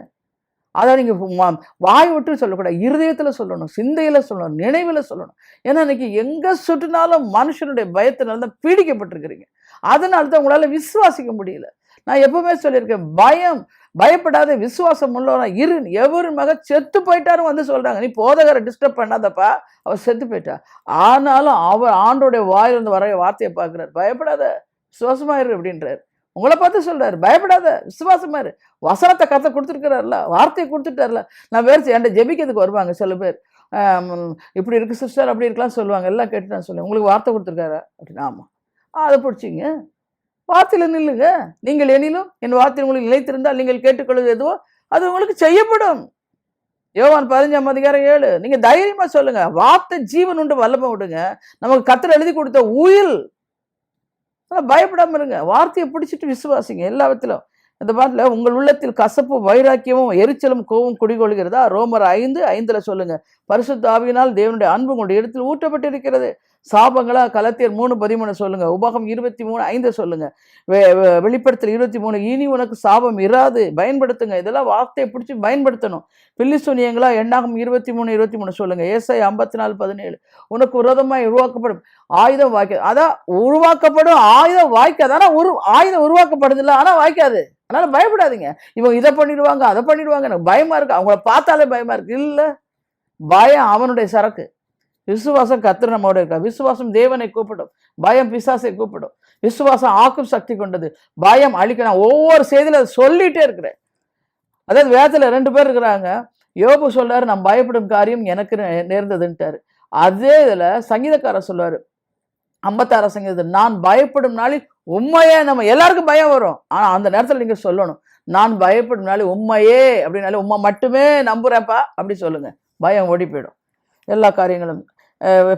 அதை நீங்கள் வாய் விட்டு சொல்லக்கூடாது, இருதயத்தில் சொல்லணும், சிந்தையில் சொல்லணும், நினைவில் சொல்லணும். ஏன்னா இன்னைக்கு எங்கே சுற்றினாலும் மனுஷனுடைய பயத்தினால தான் பீடிக்கப்பட்டிருக்கிறீங்க. அதனால தான் உங்களால் விசுவாசிக்க முடியல. நான் எப்பவுமே சொல்லியிருக்கேன், பயப்படாத விசுவாசம் உள்ளவனா இரு. எவரு மக செத்து போயிட்டாரும் சொல்றாங்க, நீ போதகரை டிஸ்டர்ப் பண்ணாதப்பா, அவர் செத்து போயிட்டா. ஆனாலும் அவர் ஆண்டோடைய வாயிலிருந்து வர வார்த்தையை பார்க்குறாரு, பயப்படாத விசுவாசமா இரு அப்படின்றாரு. உங்களை பார்த்து சொல்றாரு, பயப்படாத விசுவாசமா இரு. வசனத்தை கத்தை கொடுத்துருக்கிறாருல, வார்த்தையை கொடுத்துட்டார்ல. நான் வேறு என்கிட்ட ஜெபிக்கிறதுக்கு வருவாங்க சில பேர், இப்படி இருக்கு சிஸ்டர், அப்படி இருக்கலாம் சொல்லுவாங்க. எல்லாம் கேட்டு நான் சொல்லுவேன், உங்களுக்கு வார்த்தை கொடுத்துருக்காரா அப்படின்னு. ஆமாம், அதை பிடிச்சிங்க, வார்த்தையில் நில்லுங்க. நீங்கள் எனிலும் என் வார்த்தை உங்களுக்கு நிலைத்திருந்தால் நீங்கள் கேட்டுக்கொள்வது எதுவோ அது உங்களுக்கு செய்யப்படும். யோவான் 15:7. நீங்க தைரியமா சொல்லுங்க, வார்த்தை ஜீவன் உண்டு, வல்லமை விடுங்க. நமக்கு கர்த்தர் எழுதி கொடுத்த உயில். பயப்படாம இருங்க, வார்த்தையை பிடிச்சிட்டு விசுவாசிங்க எல்லாத்திலும். இந்த பாட்டில் உங்கள் உள்ளத்தில் கசப்பு வைராக்கியமும் எரிச்சலும் கோபம் குடிகொள்கிறதா? ரோமர் 5:5 சொல்லுங்க, பரிசுத்த ஆவியினால் தேவனுடைய அன்பு உங்களுடைய இடத்தில் ஊற்றப்பட்டிருக்கிறது. சாபங்களா? கலத்தியர் 3:13 சொல்லுங்க. உபாகம் 23:5 சொல்லுங்க. வெளிப்படுத்தல் 23, இனி உனக்கு சாபம் இராது, பயன்படுத்துங்க. இதெல்லாம் வார்த்தையை பிடிச்சி பயன்படுத்தணும். பில்லிசூனியங்களா? எண்ணாகம் 23:23 சொல்லுங்க. ஏசாயா 54:17, உனக்கு விரோதமாய் உருவாக்கப்படும் ஆயுதம் வாய்க்காது. அதான் உருவாக்கப்படும் ஆயுதம் வாய்க்காது. ஆனால் ஆயுதம் உருவாக்கப்படுது இல்லை, ஆனால் வாய்க்காது. அதனால பயப்படாதீங்க. இவங்க இதை பண்ணிடுவாங்க, அதை பண்ணிடுவாங்க, எனக்கு பயமா இருக்கு, அவங்கள பார்த்தாலே பயமா இருக்கு. இல்லை, பயம் அவனுடைய சரக்கு. விசுவாசம் கர்த்தர் நம்மோட இருக்கா. விசுவாசம் தேவனை கூப்பிடும், பயம் பிசாசை கூப்பிடும். விசுவாசம் ஆக்கும் சக்தி கொண்டது, பயம் அழிக்கணும். ஒவ்வொரு செய்தியில அதை சொல்லிட்டே இருக்கிறேன். அதாவது வேதத்துல 2 பேர் இருக்கிறாங்க. யோபு சொல்றாரு, நான் பயப்படும் காரியம் எனக்கு நேர்ந்ததுன்ட்டாரு. அதே இதுல சங்கீதக்காரர் சொல்லுவாரு 56 சங்கீதத்தில், நான் பயப்படும் நாளில் உண்மையே. நம்ம எல்லாருக்கும் பயம் வரும், ஆனா அந்த நேரத்தில் நீங்க சொல்லணும், நான் பயப்படும் நாளில் உண்மையே அப்படின்னாலே உண்மை மட்டுமே நம்புறேன்ப்பா அப்படி சொல்லுங்க, பயம் ஓடி போயிடும். எல்லா காரியங்களும்.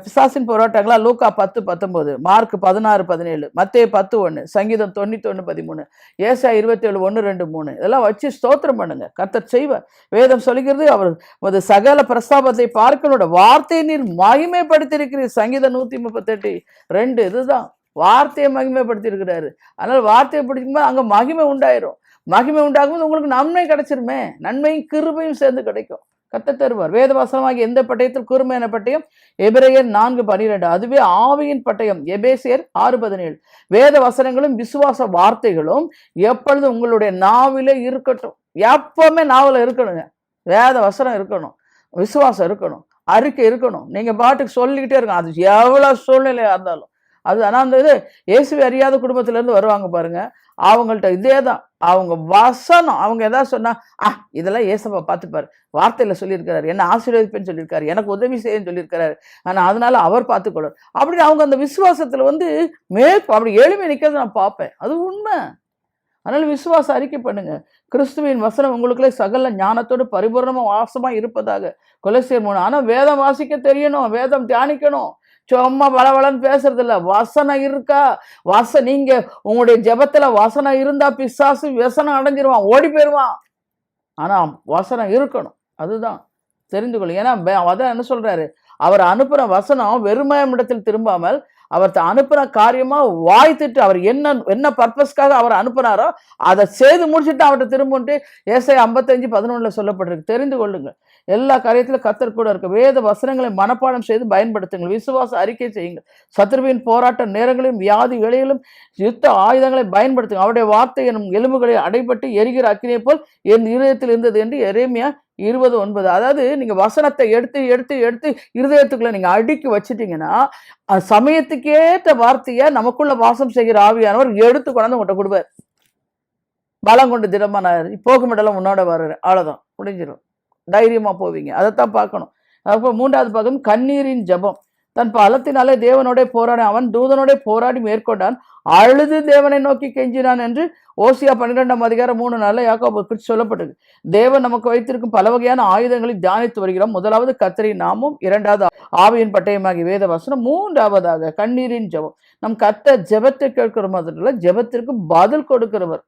பிசாசின் போராட்டங்களா லூக்கா 10:19, மார்க் 16:17, மத்தேயு 10:1, சங்கீதம் 91:13, ஏசாயா 27:1-2-3 இதெல்லாம் வச்சு ஸ்தோத்திரம் பண்ணுங்க. கர்த்தர் செய்வார். வேதம் சொல்கிறது அவர் சகல பிரஸ்தாபத்தை பார்க்கனோட வார்த்தையை நீர் மகிமைப்படுத்தியிருக்கிறீர். சங்கீதம் 138:2 இதுதான் வார்த்தையை மகிமைப்படுத்தி இருக்கிறாரு. அதனால வார்த்தையை பிடிக்கும்போது அங்க மகிமை உண்டாயிரும். மகிமை உண்டாகும்போது உங்களுக்கு நன்மை கிடைச்சிருமே. நன்மையும் கிருபையும் சேர்ந்து கிடைக்கும். கர்த்தர் தருவார். வேதவசனமாகி எந்த பட்டயத்தில் கூர்மையான பட்டயம்? எபிரேயர் 4:12. அதுவே ஆவியின் பட்டயம் எபேசியர் 6:17. வேத வசனங்களும் விசுவாச வார்த்தைகளும் எப்பொழுதும் உங்களுடைய நாவிலே இருக்கட்டும். எப்பவுமே நாவல இருக்கணுங்க. வேத வசனம் இருக்கணும், விசுவாசம் இருக்கணும், அறிக்கை இருக்கணும். நீங்க பாட்டுக்கு சொல்லிக்கிட்டே இருக்கணும். அது எவ்வளவு சூழ்நிலையா இருந்தாலும். அது ஆனால் அந்த இது இயேசுவை அறியாத குடும்பத்திலேருந்து வருவாங்க பாருங்க, அவங்கள்ட்ட இதே தான். அவங்க வசனம் அவங்க எதாவது சொன்னால் இதெல்லாம் ஏசப்பா பார்த்துப்பார், வார்த்தையில் சொல்லியிருக்கிறாரு, என்ன ஆசீர்வதிப்பேன்னு சொல்லியிருக்காரு, எனக்கு உதவி செய்யன்னு சொல்லியிருக்கிறாரு, ஆனால் அதனால அவர் பார்த்துக்கொள்வார் அப்படின்னு அவங்க அந்த விசுவாசத்தில் வந்து அப்படி எளிமை நிற்கிறத நான் பார்ப்பேன். அது உண்மை. அதனால விசுவாச அறிக்கை பண்ணுங்க. கிறிஸ்துவின் வசனம் உங்களுக்குள்ளே சகல ஞானத்தோடு பரிபூர்ணமாக வாசமாக இருப்பதாக கொலோசியர் 3. ஆனால் வேதம் வாசிக்க தெரியணும், வேதம் தியானிக்கணும். சும்மா வளவளன்னு பேசுறது இல்ல. வசனம் இருக்கா? நீங்க உங்களுடைய ஜெபத்துல வசனம் இருந்தா பிசாசு வசனம் அடைஞ்சிருவான், ஓடி போயிடுவான். ஆனா வசனம் இருக்கணும். அதுதான் தெரிந்து கொள்ளும். ஏன்னா அதான் என்ன சொல்றாரு, அவர் அனுப்புற வசனம் வெறுமயமிடத்தில் திரும்பாமல் அவர் அனுப்புற காரியமா வாய்த்துட்டு அவர் என்ன பர்பஸ்க்காக அவர் அனுப்புனாரோ அதை செய்து முடிச்சுட்டு அவர்கிட்ட திரும்பிட்டு ஏசாயா 55:11 சொல்லப்பட்டிருக்கு. தெரிந்து கொள்ளுங்க. எல்லா காரியத்திலும் கர்த்தர் கூட இருக்கு. வேத வசனங்களை மனப்பாடம் செய்து பயன்படுத்துங்கள். விசுவாச அறிக்கை செய்யுங்கள். சத்துருவின் போராட்ட நேரங்களையும் வியாதி வேளையிலும் யுத்த ஆயுதங்களை பயன்படுத்துங்க. அவருடைய வார்த்தை எனும் எலும்புகளை அடைபட்டு எரிகிற அக்கினியை போல் என் இருதயத்தில் இருந்தது என்று எரேமியா 20:9. அதாவது நீங்க வசனத்தை எடுத்து எடுத்து எடுத்து இருதயத்துக்குள்ள நீங்க அடுக்கி வச்சுட்டீங்கன்னா சமயத்துக்கேற்ற வார்த்தையை நமக்குள்ள வாசம் செய்கிற ஆவியானவர் எடுத்து கொண்டாந்து உங்கள்கிட்ட கொடுப்பார். பலம் கொண்டு திடமான போகுமிடலாம் உன்னோட வர்றேன், அவ்வளோதான், முடிஞ்சிடும். தைரியமா போவீங்க. அதைத்தான் பார்க்கணும். அதுக்கப்புறம் 3வது பாகம் கண்ணீரின் ஜபம். தன் பலத்தினாலே தேவனோட போராடி அவன் தூதனோட போராடி மேற்கொண்டான், அழுது தேவனை நோக்கி கெஞ்சினான் என்று ஓசியா 12:3 யாக்கோபு குறித்து சொல்லப்பட்டது. தேவன் நமக்கு வைத்திருக்கும் பல வகையான ஆயுதங்களை தியானித்து வருகிறோம். 1வது கர்த்தரின் நாமம், 2வது ஆவியின் பட்டயமாகி வேத வசனம், 3வது கண்ணீரின் ஜெபம். நம் கர்த்தர் ஜெபத்தை கேட்கிற மாதிரி ஜெபத்திற்கு பதில் கொடுக்கிறவர்.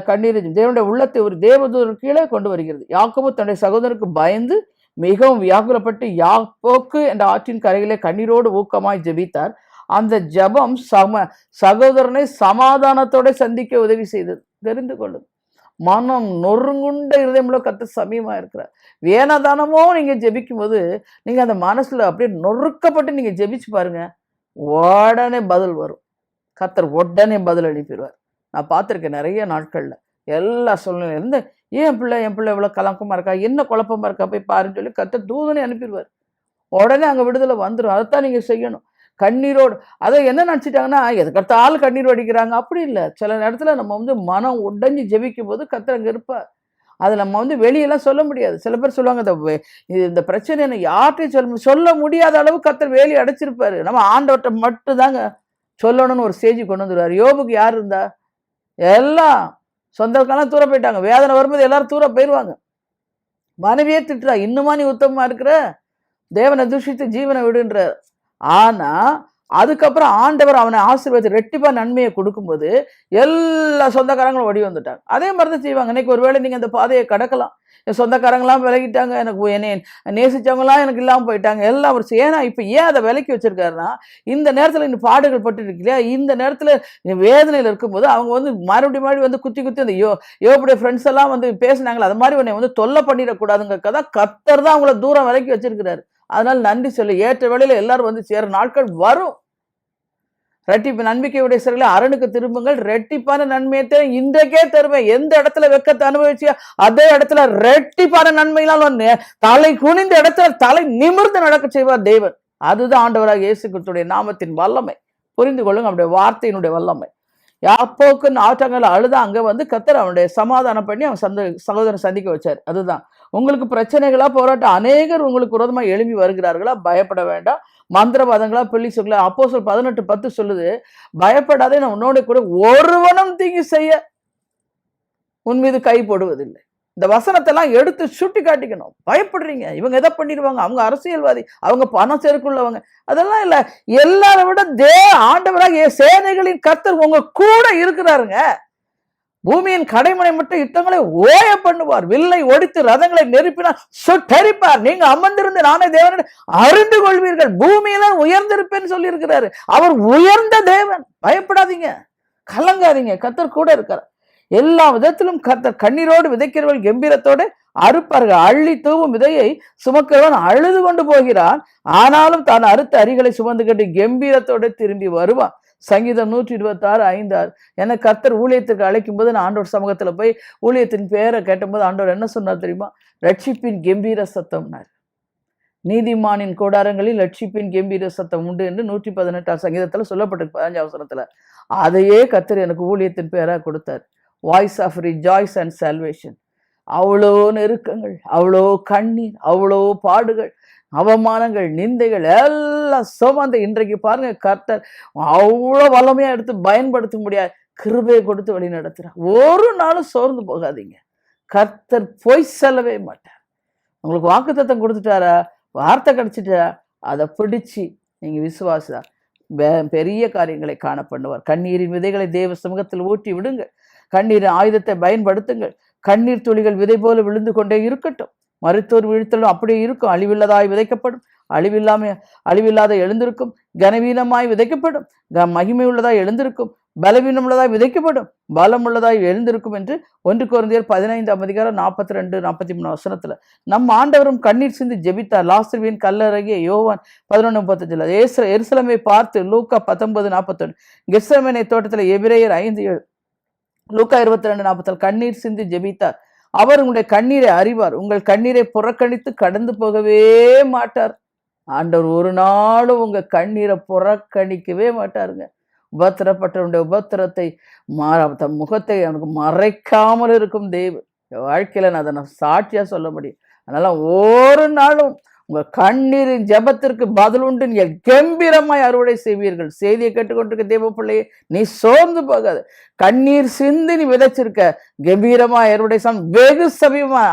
கண்ணீர் தேவனுடைய உள்ளத்தை ஒரு தேவதூதர் கீழே கொண்டு வருகிறது. யாக்கோபு தன்னுடைய சகோதரருக்கு பயந்து மிகவும் வியாகுலப்பட்டு யாப்போக்கு என்ற ஆற்றின் கரையிலே கண்ணீரோடு ஊக்கமாய் ஜெபித்தார். அந்த ஜபம் சகோதரனை சமாதானத்தோட சந்திக்க உதவி செய்தது. தெரிந்து கொள்ளும். மனம் நொறுங்குண்ட இருதயம்ல கர்த்தர் சமீபமா இருக்கிறார். வேணாதானமோ நீங்க ஜெபிக்கும் போது நீங்க அந்த மனசுல அப்படியே நொறுக்கப்பட்டு நீங்க ஜெபிச்சு பாருங்க, உடனே பதில் வரும். கர்த்தர் உடனே பதில் அனுப்பிடுவார். நான் பார்த்துருக்கேன் நிறைய நாட்கள்ல. எல்லா சூழ்நிலையில இருந்து என் பிள்ளை இவ்வளோ கலக்கமா இருக்கா, என்ன குழப்பமா இருக்கா, போய் பாருன்னு சொல்லி கர்த்தர் தூதனை அனுப்பிடுவார். உடனே அங்கே விடுதலை வந்துடும். அதைத்தான் நீங்கள் செய்யணும். கண்ணீரோடு அதை என்ன நினச்சிட்டாங்கன்னா எதுக்கடுத்தாலும் கண்ணீர் வடிக்கிறாங்க, அப்படி இல்லை. சில நேரத்தில் நம்ம வந்து மனம் உடைஞ்சு ஜெபிக்கும் போது கர்த்தர் அங்கே இருப்பார். அதை நம்ம வந்து வெளியெல்லாம் சொல்ல முடியாது. சில பேர் சொல்லுவாங்க இந்த பிரச்சனை என்ன யார்ட்டையும் சொல்ல முடியாத அளவு கர்த்தர் வேலி அடைச்சிருப்பாரு. நம்ம ஆண்டவர்கிட்ட மட்டும்தாங்க சொல்லணும்னு ஒரு ஸ்டேஜ் கொண்டு வந்துடுவார். யோபுக்கு யார் இருந்தா? எல்லாம் சொந்தக்காலாம் தூர போயிட்டாங்க. வேதனை வரும்போது எல்லாரும் தூர போயிடுவாங்க. மனைவியே திட்டுறா, இன்னுமா நீ உத்தமமா இருக்கிற, தேவனை தூஷித்து ஜீவனை விடுன்ற. ஆனா அதுக்கப்புறம் ஆண்டவர் அவனை ஆசீர்வாதத்தை ரெட்டிப்பா நன்மையை கொடுக்கும்போது எல்லா சொந்தக்காரங்களும் ஓடி வந்துட்டாங்க. அதே மாதிரி தான் செய்வாங்க. இன்னைக்கு ஒருவேளை நீங்க அந்த பாதையை கடக்கலாம். என் சொந்தக்காரங்களாம் விலகிட்டாங்க, எனக்கு என்னை நேசிச்சவங்களாம் எனக்கு இல்லாமல் போயிட்டாங்க, எல்லாம் ஒரு ஏன்னா இப்போ ஏன் அதை விலக்கி வச்சிருக்காருன்னா இந்த நேரத்தில் இந்த பாடுகள் பட்டு இருக்கு இல்லையா, இந்த நேரத்தில் வேதனையில் இருக்கும்போது அவங்க வந்து மறுபடியும் வந்து குத்தி அந்த யோபுடைய ஃப்ரெண்ட்ஸ் எல்லாம் வந்து பேசினாங்களே, அது மாதிரி உன்னை வந்து தொல்லை பண்ணிடக்கூடாதுங்கிறதுக்காக தான் கர்த்தர் தான் அவங்கள தூரம் விலக்கி வச்சிருக்கிறாரு. அதனால நன்றி சொல்லி ஏற்ற வேளையில எல்லாரும் வந்து சேர நாட்கள் வரும். ரெட்டிப்பு நம்பிக்கையுடைய சிறையில் அரணுக்கு திரும்புங்கள், ரெட்டிப்பான நன்மையை இன்றைக்கே தருவேன். எந்த இடத்துல வெக்கத்தை அனுபவிச்சியா அதே இடத்துல ரெட்டிப்பான நன்மைகளால் தலை குனிந்த இடத்துல தலை நிமிர்ந்து நடக்க செய்வார் தேவன். அதுதான் ஆண்டவராக இயேசு கிறிஸ்துவின் நாமத்தின் வல்லமை. புரிந்து கொள்ளுங்க, அவருடைய வார்த்தையினுடைய வல்லமை. யாப்போக்குன்னு ஆற்றங்கள் அழுதா அங்க வந்து கர்த்தர் அவனுடைய சமாதானம் பண்ணி அவன் சகோதரன் சந்திக்க வச்சார். அதுதான் உங்களுக்கு பிரச்சனைகளா போராட்டம் அநேகர் உங்களுக்கு விரோதமா எழும்பி வருகிறார்களா, பயப்பட வேண்டாம். மந்திரவாதங்களா பிள்ளை சொல்ல அப்போஸ்தலர் 18:10 சொல்லுது, பயப்படாதே, நான் உன்னோட கூட ஒருவனும் தீங்கு செய்ய உன் மீது கை போடுவதில்லை. இந்த வசனத்தெல்லாம் எடுத்து சுட்டி காட்டிக்கணும். பயப்படுறீங்க, இவங்க எதை பண்ணிடுவாங்க, அவங்க அரசியல்வாதி, அவங்க பணம் செருக்குள்ளவங்க, அதெல்லாம் இல்லை. எல்லாரை விட ஆண்டவராக சேனைகளின் கர்த்தர் உங்க கூட இருக்கிறாருங்க. பூமியின் கடைமுனை மட்டும் யுத்தங்களை ஓய பண்ணுவார். வில்லை ஒடித்து ரதங்களை நெருப்பினார், சுட்டரிப்பார். நீங்க அமர்ந்திருந்து நானே தேவன் அறிந்து கொள்வீர்கள். பூமியில உயர்ந்திருப்பேன்னு சொல்லி இருக்கிறாரு. அவர் உயர்ந்த தேவன். பயப்படாதீங்க, கலங்காதீங்க, கர்த்தர் கூட இருக்கார். எல்லா விதத்திலும் கர்த்தர் கண்ணீரோடு விதைக்கிறவர்கள் கம்பீரத்தோடு அறுப்பார்கள். அள்ளி தூவும் விதையை சுமக்கிறவன் அழுது கொண்டு போகிறான், ஆனாலும் தான் அறுத்த அரிகளை சுமந்து கட்டி கம்பீரத்தோடு திரும்பி வருவான். சங்கீதம் 126:5. என கர்த்தர் ஊழியத்திற்கு அழைக்கும் போது நான் ஆண்டோர் சமூகத்துல போய் ஊழியத்தின் பேரை கேட்டபோது ஆண்டவர் என்ன சொன்னார் தெரியுமா? ரட்சிப்பின் கம்பீர சத்தம்னார். நீதிமானின் கூடாரங்களில் ரட்சிப்பின் கம்பீர சத்தம் உண்டு என்று 118 சங்கீதத்துல சொல்லப்பட்டிருக்கு 15 வசனத்துல. அதையே கர்த்தர் எனக்கு ஊழியத்தின் பேரா கொடுத்தார். Voice of rejoice and salvation. அவ்வளோ நெருக்கங்கள், அவ்வளோ கண்ணீர், அவ்வளோ பாடுகள், அவமானங்கள், நிந்தைகள் எல்லாம் சுமந்து இன்றைக்கு பாருங்க கர்த்தர் அவ்வளோ வல்லமையா எடுத்து பயன்படுத்த முடியாது கிருபையை கொடுத்து வழி நடத்துறார். ஒரு நாளும் சோர்ந்து போகாதீங்க. கர்த்தர் பொய் சொல்லவே மாட்டார். உங்களுக்கு வாக்குத்தத்தம் கொடுத்துட்டாரா, வார்த்தை கிடைச்சிட்டா, அதை பிடிச்சு நீங்க விசுவாசா பெரிய காரியங்களை காண பண்ணுவார். கண்ணீரின் விதைகளை தேவ சமூகத்தில் ஊற்றி விடுங்க. கண்ணீரின் ஆயுதத்தை பயன்படுத்துங்கள். கண்ணீர் துளிகள் விதை போல விழுந்து கொண்டே இருக்கட்டும். மருத்துவர் வீழ்த்தலும் அப்படியே இருக்கும். அழிவில்லதாய் விதைக்கப்படும், அழிவில்லாத எழுந்திருக்கும். கனவீனமாய் விதைக்கப்படும், மகிமை உள்ளதாய் எழுந்திருக்கும். பலவீனம் உள்ளதாய் விதைக்கப்படும், பலம் உள்ளதாய் எழுந்திருக்கும் என்று 1 கொரிந்தியர் 15:42-43 வசனத்துல நம் ஆண்டவரும் கண்ணீர் சிந்தி ஜெபித்தார். லாசருவின் கல்லறைய யோவான் 11:35. எருசலேமை பார்த்து லூக்கா 19:41. கெத்செமனே தோட்டத்துல எபிரேயர் 5:7. லூக்கா 22:40 கண்ணீர் சிந்தி ஜெபித்தார். அவர் உங்களுடைய கண்ணீரை அறிவார். உங்கள் கண்ணீரை புறக்கணித்து கடந்து போகவே மாட்டார். ஆண்டவர் ஒரு நாளும் உங்க கண்ணீரை புறக்கணிக்கவே மாட்டாருங்க. உபத்திரப்பட்டவனுடைய உபத்திரத்தை தம் முகத்தை அவனுக்கு மறைக்காமல் இருக்கும் தேவன். வாழ்க்கையில நான் அதை சாட்சியா சொல்ல முடியும். அதனால ஒரு நாளும் உங்க கண்ணீரின் ஜெபத்திற்கு பதில் உண்டு, நீங்கள் கம்பீரமாய் அறுவடை செய்வீர்கள். செய்தியை கேட்டுக்கொண்டிருக்க தேவ பிள்ளையே, நீ சோர்ந்து போகாது. கண்ணீர் சிந்தி நீ விதைச்சிருக்க, கம்பீரமாய் அறுவடை வெகு சமயமா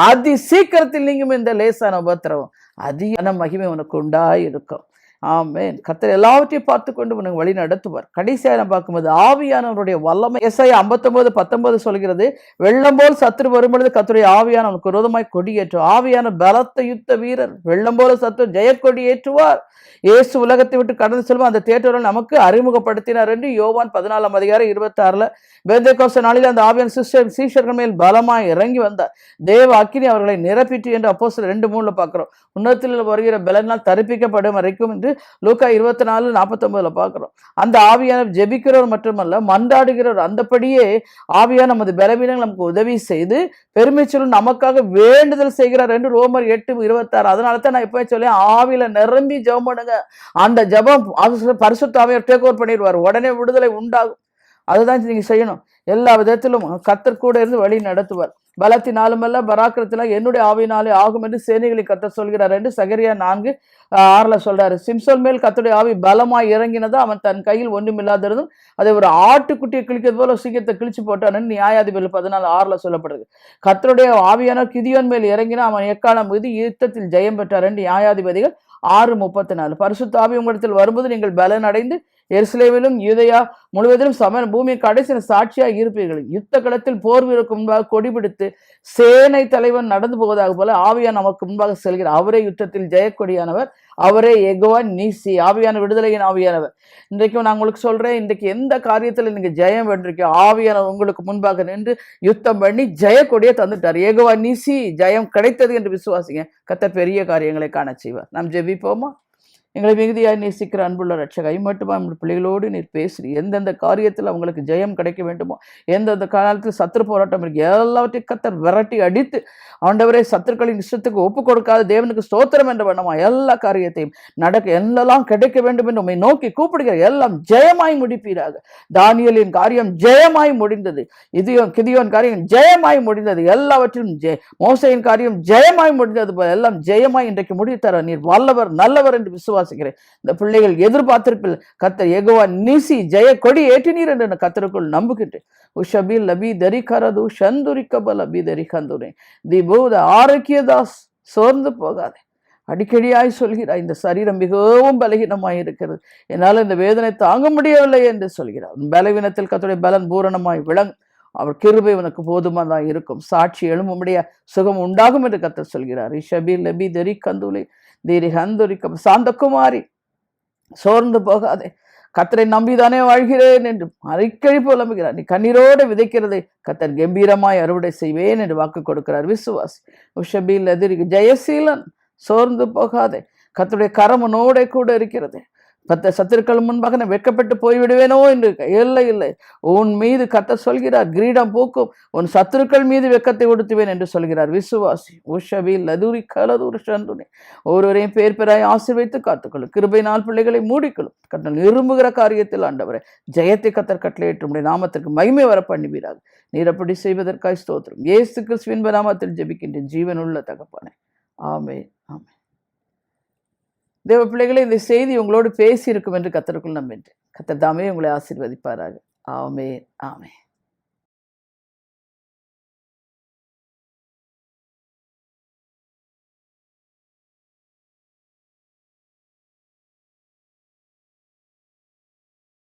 அதி சீக்கிரத்தில் நீங்கும் இந்த லேசான உபத்திரவம், அதிகான மகிமை உனக்கு உண்டாயிருக்கும். ஆமென். கர்த்தர் எல்லாவற்றையும் பார்த்து கொண்டு உனக்கு வழி நடத்துவார். கடைசியாக நம்ம பார்க்கும்போது ஆவியானவருடைய வல்லமை. எசாயா 59:19 சொல்கிறது, வெள்ளம் போல் சத்துரு வரும்பொழுது கர்த்தருடைய ஆவியான உனக்கு விரோதமாய் கொடியேற்றும். ஆவியான பலத்த யுத்த வீரர். வெள்ளம் போல சத்துரு ஜெயக்கொடி ஏற்றுவார். இயேசு உலகத்தை விட்டு கடந்து செல்வோம் அந்த தேற்றவர்கள் நமக்கு அறிமுகப்படுத்தினார் என்று யோவான் 14:26 பெந்தேகோஸ்தே நாளில் அந்த ஆவியான சீஷர்கள் மேல் பலமாய் இறங்கி வந்தார். தேவ அக்கினி அவர்களை நிரப்பிற்று என்று அப்போஸ்தலர் 2:3 பார்க்கிறோம். உன்னதத்தில் வருகிற பலனால் தரிப்பிக்கப்படும் வரைக்கும் என்று லூக்கா 24:49 பார்க்கிறோம். அந்த ஆவியான ஜெபிக்கிறவர் மட்டுமல்ல, மன்றாடுகிறவர். அந்தபடியே ஆவியான நமது பலவீனங்கள் நமக்கு உதவி செய்து பெருமைச்சொல்லும் நமக்காக வேண்டுதல் செய்கிறார் என்று ரோமர் 8:26. அதனால தான் நான் இப்போ சொல்லி ஆவியில நிரம்பி ஜெபம் பண்ணுங்க. அந்த ஜெபம் பரிசுத்த ஆவியார் டேக் ஓவர் பண்ணிடுவார். உடனே விடுதலை உண்டாகும். அதுதான் நீங்க செய்யணும். எல்லா விதத்திலும் கர்த்தர் கூட இருந்து வழி நடத்துவார். பலத்தினாலுமல்ல பராக்கிரத்தினால் என்னுடைய ஆவியினாலே ஆகும் என்று சேனைகளை கர்த்தர் சொல்கிறார் என்று சகரியா 4:6 சொல்றாரு. சிம்சோன் மேல் கர்த்தருடைய ஆவி பலமாய் இறங்கினதா, அவன் தன் கையில் ஒன்றுமில்லாதிருந்தும் அதை ஒரு ஆட்டுக்குட்டியை கிழிக்கிறது போல சீக்கிரத்தை கிழிச்சு போட்டான்னு நியாயாதிபதிகள் 14:6 சொல்லப்படுது. கர்த்தருடைய ஆவியான கிதியோன் மேல் இறங்கினா அவன் எக்காலம் மீது யுத்தத்தில் ஜெயம் பெற்றார் என்று நியாயாதிபதிகள் 6:34. பரிசுத்த ஆவி உங்களிடத்தில் வரும்போது நீங்கள் பலன் அடைந்து எருசலேமிலும் யூதேயா முழுவதிலும் பூமியை கடைசி சாட்சியாக இருப்பீர்கள். யுத்த களத்தில் போர் வீரருக்கு முன்பாக கொடிபிடித்து சேனை தலைவன் நடந்து போவதாக போல ஆவியான் நமக்கு முன்பாக செல்கிறார். அவரே யுத்தத்தில் ஜெயக்கொடியானவர், அவரே யெகோவா நீசி, ஆவியான விடுதலையின் ஆவியானவர். இன்றைக்கும் நான் உங்களுக்கு சொல்றேன், இன்றைக்கு எந்த காரியத்தில் நீங்க ஜெயம் வென்றிருக்கோ ஆவியானவர் உங்களுக்கு முன்பாக நின்று யுத்தம் பண்ணி ஜெயக்கொடியை தந்துட்டார். யெகோவா நீசி, ஜெயம் கிடைத்தது என்று விசுவாசிங்க. கர்த்தர் பெரிய காரியங்களை காண செய்வார். நாம் ஜெபிப்போமா? எங்களை மிகுதியாக நேசிக்கிற அன்புள்ள ரட்சகா, மட்டுமா நம்முடைய பிள்ளைகளோடு நீர் பேசுறீ. எந்தெந்த காரியத்தில் அவங்களுக்கு ஜெயம் கிடைக்க வேண்டுமோ, எந்தெந்த காலத்தில் சத்துரு போராட்டம் இருக்கு, எல்லாவற்றையும் கர்த்தர் விரட்டி அடித்து ஆண்டவரே சத்துருக்களின் இஷ்டத்துக்கு ஒப்பு கொடுக்காத தேவனுக்கு ஸ்தோத்திரம் என்ற வண்ணமா எல்லா காரியத்தையும் நடக்க என்னெல்லாம் கிடைக்க வேண்டும் என்று உண்மை நோக்கி கூப்பிடுகிற எல்லாம் ஜெயமாய் முடிப்பீராக. தானியலின் காரியம் ஜெயமாய் முடிந்தது. கிதியோன் காரியம் ஜெயமாய் முடிந்தது. எல்லாவற்றிலும் மோசையின் காரியம் ஜெயமாய் முடிந்தது போல எல்லாம் ஜெயமாய் இன்றைக்கு முடித்தர நீர் வல்லவர் நல்லவர் என்று விசுவாசி விசுவாசிக்கிறேன். இந்த பிள்ளைகள் எதிர்பார்த்திருப்பில் கர்த்தர் யெகோவா நிசி ஜெய கொடி ஏற்றினீர் என்று நான் கர்த்தருக்குள் நம்புகின்றேன். உஷபி லபி தரிகரது ஷந்துரிக்கபல பி தரிகந்துனே திபோத ஆரோக்கியதாஸ், சோர்ந்து போகாதே. அடிக்கடியாய் சொல்கிறார், இந்த சரீரம் மிகவும் பலகீனமாய் இருக்கிறது, என்னால் இந்த வேதனை தாங்க முடியவில்லை என்று சொல்கிறார். பலவீனத்தில் கர்த்தருடைய பலன் பூரணமாய் விளங்கும். அவர் கிருபை உனக்கு போதுமானதாக இருக்கும். சாட்சி எழும்பும்படிய சுகம் உண்டாகும் என்று கர்த்தர் சொல்கிறார். ரிஷபி லபி தெரி கந்துலி தீரி ஹந்துரிக்க சாந்தகுமாரி, சோர்ந்து போகாதே, கர்த்தரை நம்பிதானே வாழ்கிறேன் என்று அடிக்கடி புலம்புகிறார். நீ கண்ணீரோடு விதைக்கிறதை கர்த்தர் கம்பீரமாய் அறுவடை செய்வேன் என்று வாக்கு கொடுக்கிறார். விசுவாசி. உஷபில் எதிரி ஜெயசீலன், சோர்ந்து போகாதே, கர்த்தருடைய கரம் உன்னோட கூட இருக்கிறது. சத்துருக்கள் முன்பாக நான் வெட்கப்பட்டு போய்விடுவேனோ என்று இல்லை இல்லை, உன் மீது கர்த்தர் சொல்கிறார், கிரீடம் பூக்கும், உன் சத்துருக்கள் மீது வெட்கத்தை உடுத்துவேன் என்று சொல்கிறார். விசுவாசி. உஷபில் லதுரி கலதுரி சந்துனே, ஒருவரையும் பேர் பேராய் ஆசீர்வதித்து காத்துக்கொள்ளும். கிருபை நாள் பிள்ளைகளை மூடிக்கொள்ளும். கர்த்தர் விரும்புகிற காரியத்தில் ஆண்டவரே ஜெயத்தை கர்த்தர் கட்டளையிட்டு நாமத்திற்கு மகிமை வர பண்ணுவீராக. நீர் அப்படி செய்வதற்காய் ஸ்தோத்திரம். இயேசு கிறிஸ்துவின் நாமத்தில் ஜெபிக்கின்ற ஜீவனுள்ள தகப்பனே, ஆமென், ஆமென். தேவ பிள்ளைகளே, இந்த செய்தி உங்களோடு பேசி இருக்கும் என்று கர்த்தருக்குள் நம்பினேன். கர்த்தர் தாமே உங்களை ஆசீர்வதிப்பாராக. ஆமென், ஆமென்.